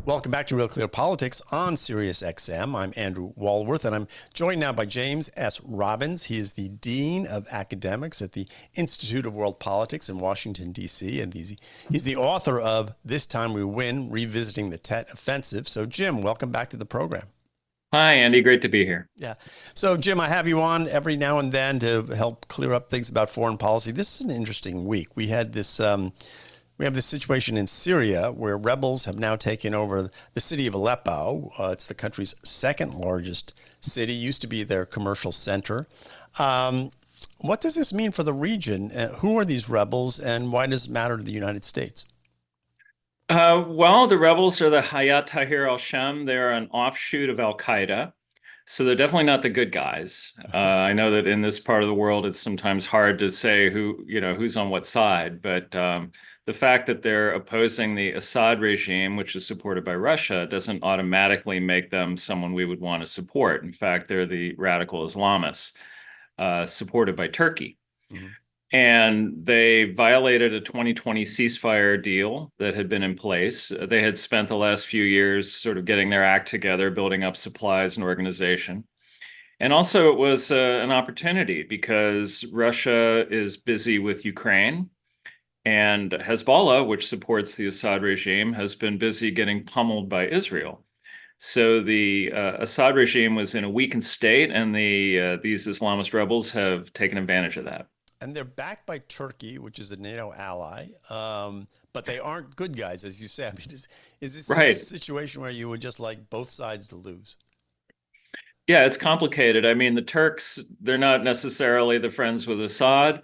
Welcome back to Real Clear Politics on Sirius XM. I'm Andrew Walworth, and I'm joined now by James S. Robbins. He is the Dean of Academics at the Institute of World Politics in Washington, D.C., and he's the author of This Time We Win, Revisiting the Tet Offensive. So, Jim, welcome back to the program. Hi, Andy. Great to be here. Yeah. So, Jim, I have you on every now and then to help clear up things about foreign policy. This is an interesting week. We had we have this situation in Syria where rebels have now taken over the city of Aleppo. It's the country's second largest city, used to be their commercial center. What does this mean for the region? Who are these rebels, and why does it matter to the United States? Well, the rebels are the Hayat Tahrir al-Sham. They're an offshoot of Al-Qaeda. So they're definitely not the good guys. I know that in this part of the world, it's sometimes hard to say who's on what side, but the fact that they're opposing the Assad regime, which is supported by Russia, doesn't automatically make them someone we would want to support. In fact, they're the radical Islamists supported by Turkey. Mhm. And they violated a 2020 ceasefire deal that had been in place. They had spent the last few years sort of getting their act together, building up supplies and organization. And also, it was an opportunity because Russia is busy with Ukraine, and Hezbollah, which supports the Assad regime, has been busy getting pummeled by Israel. So the Assad regime was in a weakened state, and these Islamist rebels have taken advantage of that. And they're backed by Turkey, which is a NATO ally, but they aren't good guys, as you say. I mean, is this a Right. situation where you would just like both sides to lose? Yeah, it's complicated. I mean, the Turks, they're not necessarily the friends with Assad.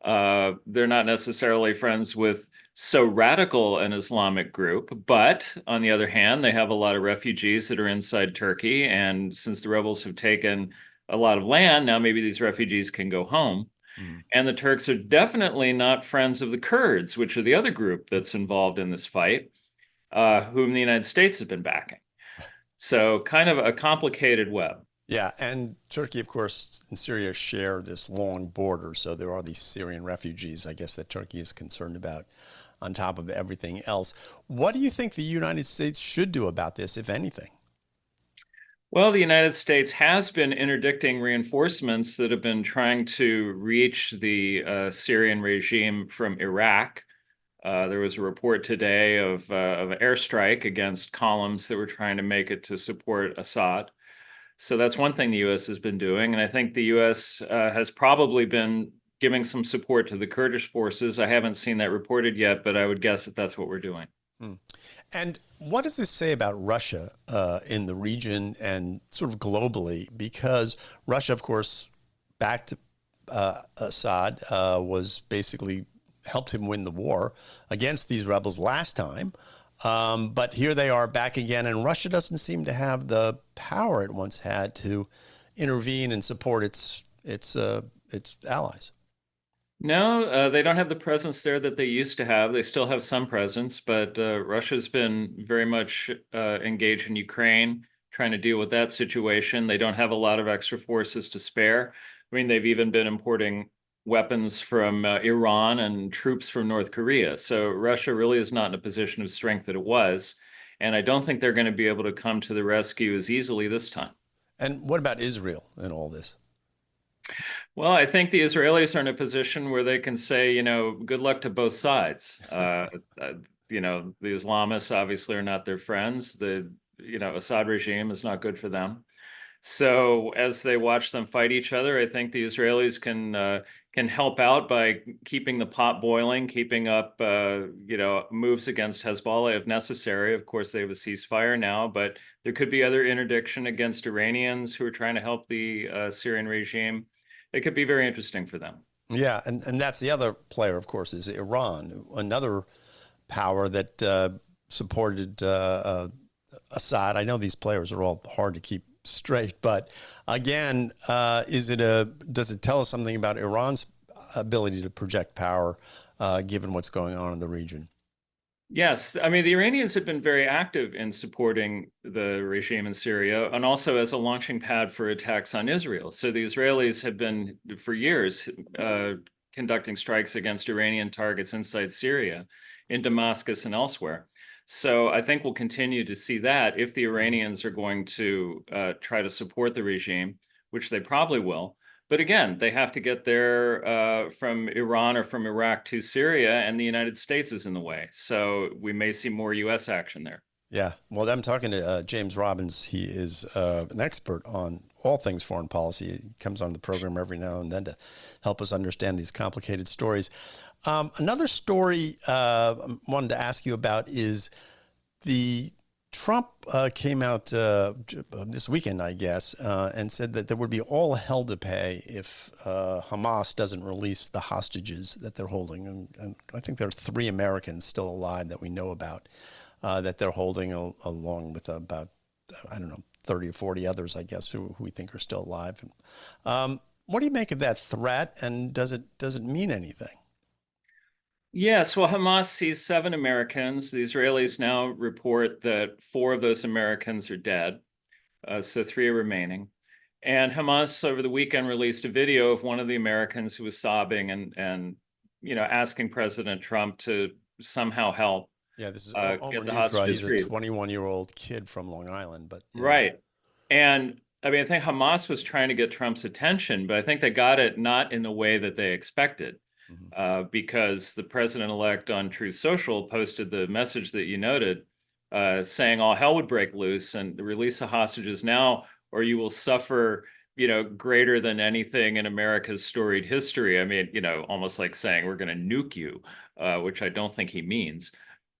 They're not necessarily friends with so radical an Islamic group. But on the other hand, they have a lot of refugees that are inside Turkey. And since the rebels have taken a lot of land, now maybe these refugees can go home. Mm. And the Turks are definitely not friends of the Kurds, which are the other group that's involved in this fight, whom the United States has been backing. So kind of a complicated web. Yeah, and Turkey, of course, and Syria share this long border, so there are these Syrian refugees, I guess, that Turkey is concerned about on top of everything else. What do you think the United States should do about this, if anything? Well, the United States has been interdicting reinforcements that have been trying to reach the Syrian regime from Iraq. There was a report today of an airstrike against columns that were trying to make it to support Assad. So that's one thing the U.S. has been doing. And I think the U.S. Has probably been giving some support to the Kurdish forces. I haven't seen that reported yet, but I would guess that that's what we're doing. Hmm. And what does this say about Russia in the region and sort of globally? Because Russia, of course, backed Assad, was basically helped him win the war against these rebels last time. But here they are back again, and Russia doesn't seem to have the power it once had to intervene and support its allies. No, they don't have the presence there that they used to have. They still have some presence, but Russia's been very much engaged in Ukraine, trying to deal with that situation. They don't have a lot of extra forces to spare. I mean, they've even been importing weapons from Iran and troops from North Korea. So Russia really is not in a position of strength that it was. And I don't think they're going to be able to come to the rescue as easily this time. And what about Israel in all this? Well, I think the Israelis are in a position where they can say, good luck to both sides. Uh, the Islamists obviously are not their friends. The Assad regime is not good for them. So as they watch them fight each other, I think the Israelis can help out by keeping the pot boiling, keeping up moves against Hezbollah if necessary. Of course, they have a ceasefire now, but there could be other interdiction against Iranians who are trying to help the Syrian regime. It could be very interesting for them. Yeah, and that's the other player, of course, is Iran, another power that supported Assad. I know these players are all hard to keep straight, but again, does it tell us something about Iran's ability to project power, given what's going on in the region? Yes, I mean, the Iranians have been very active in supporting the regime in Syria and also as a launching pad for attacks on Israel. So the Israelis have been, for years, conducting strikes against Iranian targets inside Syria, in Damascus and elsewhere. So I think we'll continue to see that if the Iranians are going to try to support the regime, which they probably will. But again, they have to get there from Iran or from Iraq to Syria, and the United States is in the way. So we may see more U.S. action there. Yeah, well, I'm talking to James Robbins. He is an expert on all things foreign policy. He comes on the program every now and then to help us understand these complicated stories. Another story I wanted to ask you about is the Trump came out this weekend, I guess, and said that there would be all hell to pay if Hamas doesn't release the hostages that they're holding. And I think there are 3 Americans still alive that we know about. That they're holding along with about, I don't know, 30 or 40 others, I guess, who we think are still alive. What do you make of that threat, and does it mean anything? Yes, well, Hamas seized 7 Americans. The Israelis now report that 4 of those Americans are dead, so 3 are remaining. And Hamas over the weekend released a video of one of the Americans who was sobbing and asking President Trump to somehow help. Yeah, this is Get Omer the Neutral. hostages He's a free. 21-year-old kid from Long Island, but yeah. Right. And I mean, I think Hamas was trying to get Trump's attention, but I think they got it not in the way that they expected, because the president-elect on Truth Social posted the message that you noted, saying all hell would break loose and release the hostages now, or you will suffer, greater than anything in America's storied history. I mean, almost like saying we're going to nuke you, which I don't think he means.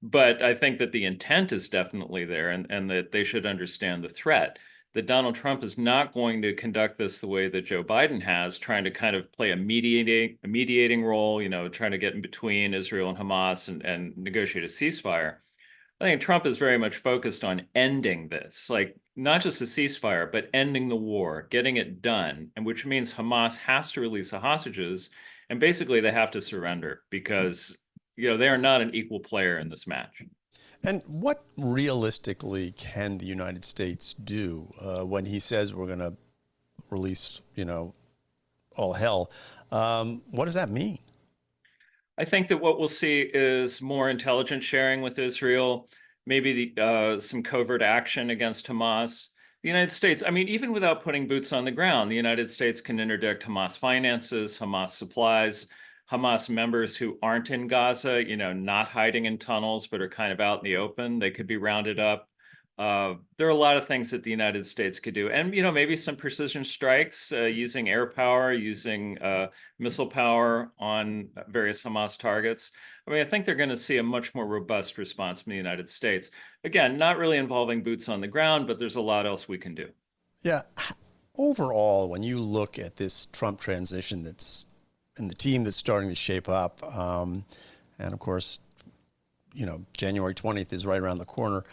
But I think that the intent is definitely there, and that they should understand the threat. That Donald Trump is not going to conduct this the way that Joe Biden has, trying to kind of play a mediating role, trying to get in between Israel and Hamas and negotiate a ceasefire. I think Trump is very much focused on ending this, like not just a ceasefire, but ending the war, getting it done, and which means Hamas has to release the hostages, and basically they have to surrender because they are not an equal player in this match. And what realistically can the United States do when he says we're going to release, all hell? What does that mean? I think that what we'll see is more intelligence sharing with Israel, maybe some covert action against Hamas. The United States, I mean, even without putting boots on the ground, the United States can interdict Hamas finances, Hamas supplies, Hamas members who aren't in Gaza, not hiding in tunnels, but are kind of out in the open. They could be rounded up. There are a lot of things that the United States could do, and maybe some precision strikes using air power, using missile power on various Hamas targets. I mean, I think they're going to see a much more robust response from the United States. Again, not really involving boots on the ground, but there's a lot else we can do. Yeah. Overall, when you look at this Trump transition that's and the team that's starting to shape up, and of course, January 20th is right around the corner.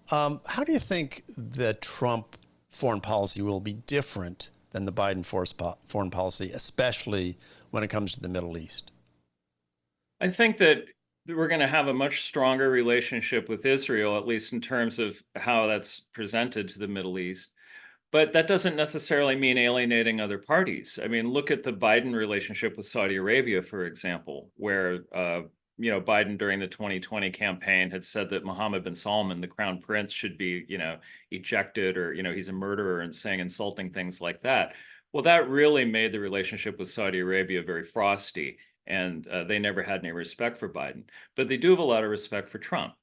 How do you think the Trump foreign policy will be different than the Biden foreign policy, especially when it comes to the Middle East? I think that we're going to have a much stronger relationship with Israel, at least in terms of how that's presented to the Middle East. But that doesn't necessarily mean alienating other parties. I mean, look at the Biden relationship with Saudi Arabia, for example, where Biden during the 2020 campaign had said that Mohammed bin Salman, the crown prince, should be, ejected, or, he's a murderer, and saying insulting things like that. Well, that really made the relationship with Saudi Arabia very frosty, and they never had any respect for Biden. But they do have a lot of respect for Trump.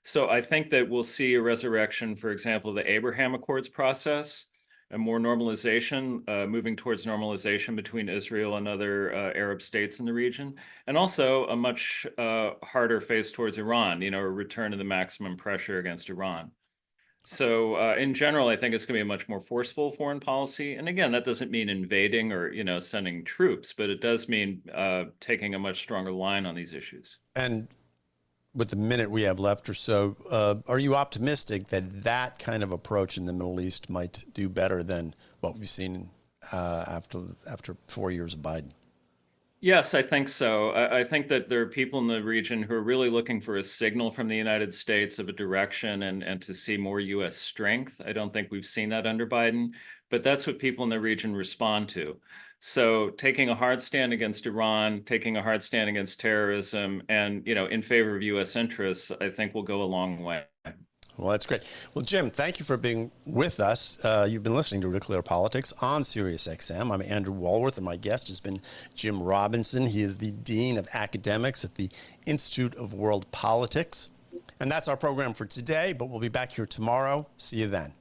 So I think that we'll see a resurrection, for example, of the Abraham Accords process, and more normalization, moving towards normalization between Israel and other Arab states in the region, and also a much harder face towards Iran, a return to the maximum pressure against Iran. So in general, I think it's going to be a much more forceful foreign policy. And again, that doesn't mean invading or, sending troops, but it does mean taking a much stronger line on these issues. And with the minute we have left or so, are you optimistic that that kind of approach in the Middle East might do better than what we've seen after 4 years of Biden? Yes, I think so. I think that there are people in the region who are really looking for a signal from the United States of a direction, and to see more U.S. strength. I don't think we've seen that under Biden, but that's what people in the region respond to. So taking a hard stand against Iran, taking a hard stand against terrorism, and in favor of U.S. interests, I think will go a long way. Well, that's great. Well, Jim, thank you for being with us. You've been listening to Real Clear Politics on SiriusXM. I'm Andrew Walworth, and my guest has been Jim Robinson. He is the Dean of Academics at the Institute of World Politics. And that's our program for today, but we'll be back here tomorrow. See you then.